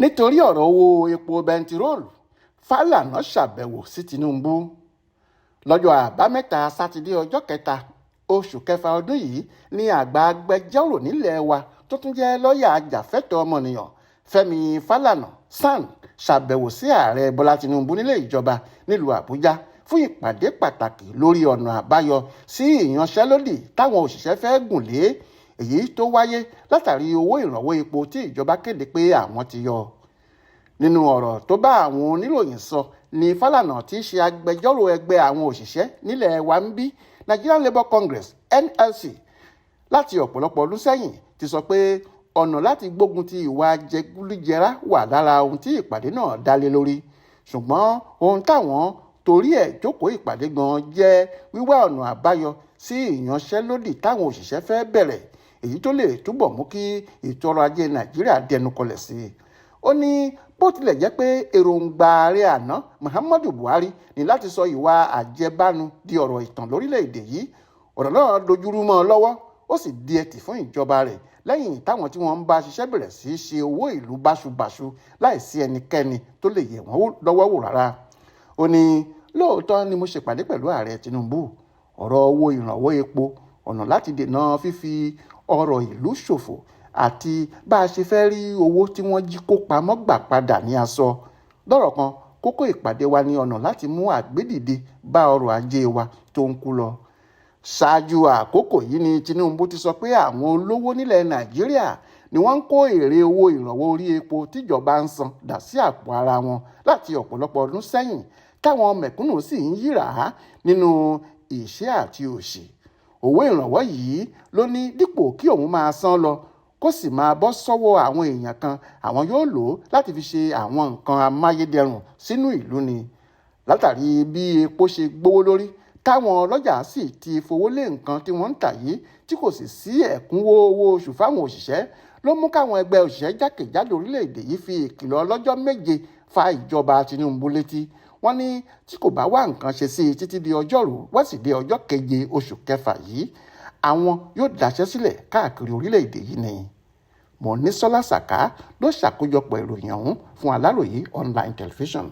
nítorí ọ̀rọ̀ owó epo bẹntiroolu Falana ṣàbẹ̀wò sí Tinubu lọ́jọ́ àbámẹ́ta sátidé ọjọ́ 3 oṣù kẹfà ọdún yìí ní àgbà agbẹjọ́rò nílẹ̀ wa tó tún jẹ́ lọ́ọ̀yà ajàfẹ́tọ̀ọ́ ọmọnìyàn Fẹ́mi Falana SAN ṣàbẹ̀wò sí ààrẹ Bọ́lá Tinubu nílé ìjọba nílùú Àbújá fún ìpàdé pàtàkì lórí ọ̀nà àbáyọ sí ìyanṣẹ́lódì táwọn òṣìṣẹ́ fẹ́ gùn lé èyí tó wáyé látàrí owó ìrànwọ́ epo tí ìjọba kéde pé àwọn ti yọ. Nínú ọ̀rọ̀ tó bá àwọn oníròyìn sọ ni Falana tí í ṣe agbẹjọ́rò ẹgbẹ́ àwọn òṣìṣẹ́ nílẹ̀ wa ń bí Nigerian Labour Congress NLC láti ọ̀pọ̀lọpọ̀ ọdún sẹ́yìn ti sọ pé ọ̀nà láti gbógun ti ìwà jẹgúdújẹrá wà lára ohun tí ìpàdé náà dá lé lórí, ṣùgbọ́n ohun táwọn torí ẹ̀ jókòó ìpàdé gan jẹ́ wíwá ọ̀nà àbáyọ sí ìyanṣẹ́lódì táwọn òṣìṣẹ́ fẹ́ bẹ̀rẹ̀ èyí tó lè túbọ̀ mú kí ètò ọrọ̀ ajé Nàìjíríà dẹnu kọlẹ̀ sí i. Ó ní bó tilẹ̀ jẹ́ pé èròǹgbà ààrẹ àná Muhammadu Buhari ní láti sọ ìwà àjẹbánu di ọ̀rọ̀ ìtàn lórílẹ̀‐èdè yìí, ọ̀rọ̀ náà dojúrú mọ́ ọ lọ́wọ́ ó sì di ẹtì fún ìjọba rẹ̀ lẹ́yìn táwọn tí wọ́n ń bá ṣiṣẹ́ bẹ̀rẹ̀ sí í ṣe owó ìlú báṣubàṣu láìsí ẹnikẹ́ni tó lè yẹ̀ wọ́n lọ́wọ́ wò rárá. Ó ní lóòótọ́ ni mo ṣèpàdé pẹ̀lú ààrẹ Tinubu, ọ̀rọ̀ owó ìrànwọ́ epo, ọ̀nà láti dènà fífi ọrọ̀ ìlú ṣòfò àti bá a ṣe fẹ́ rí owó tí wọ́n jí kó pamọ́ gbà padà ní aṣọ. Lọ́rọ̀ kan, kókó ìpàdé wa ní ọ̀nà láti mú àgbédìde bá ọrọ̀ ajé wa tó ń kú lọ. Ṣáájú àkókò yìí ni Tinubu ti sọ pé àwọn olówó nílẹ̀ Nàìjíríà ni wọ́n ń kó èrè owó ìrànwọ́ orí epo tíjọba ń san dà sí àpò ara wọn láti ọ̀pọ̀lọpọ̀ ọdún sẹ́yìn, táwọn mẹ̀kúnnù sì ń yíra nínú ìṣẹ́ àti òṣì. Owó ìrànwọ́ yìí ló ní dípò kí òun máa san lọ kó sì máa bọ́ sọ́wọ́ àwọn èèyàn kan, àwọn yóò lò ó láti fi ṣe àwọn nǹkan amáyédẹrùn sínú ìlú ni. Látàrí bí epo ṣe gbówó lórí táwọn ọlọ́jà sì ti fowó lé nǹkan tí wọ́n ń tà yìí tí kò sì sí ẹ̀kúnwó owó oṣù fáwọn òṣìṣẹ́ ló mú káwọn ẹgbẹ́ òṣìṣẹ́ jákèjádò orílẹ̀-èdè yìí fi ìkìlọ̀ ọlọ́jọ́ 7 fa ìjọba Tinubu létí. Wọ́n ní tí kò bá wá nǹkan ṣe sí i títí di ọjọ́rú Wẹ́sídẹ̀ẹ́ ọjọ́ 7 oṣù kẹfà yìí, àwọn yóò daṣẹ́ sílẹ̀ káàkiri orílẹ̀-èdè yìí ni. Mọ́nísọ́lá Sàká ló ṣàkójọpọ̀ ìròyìn ọ̀hún fún Aláròyé online television.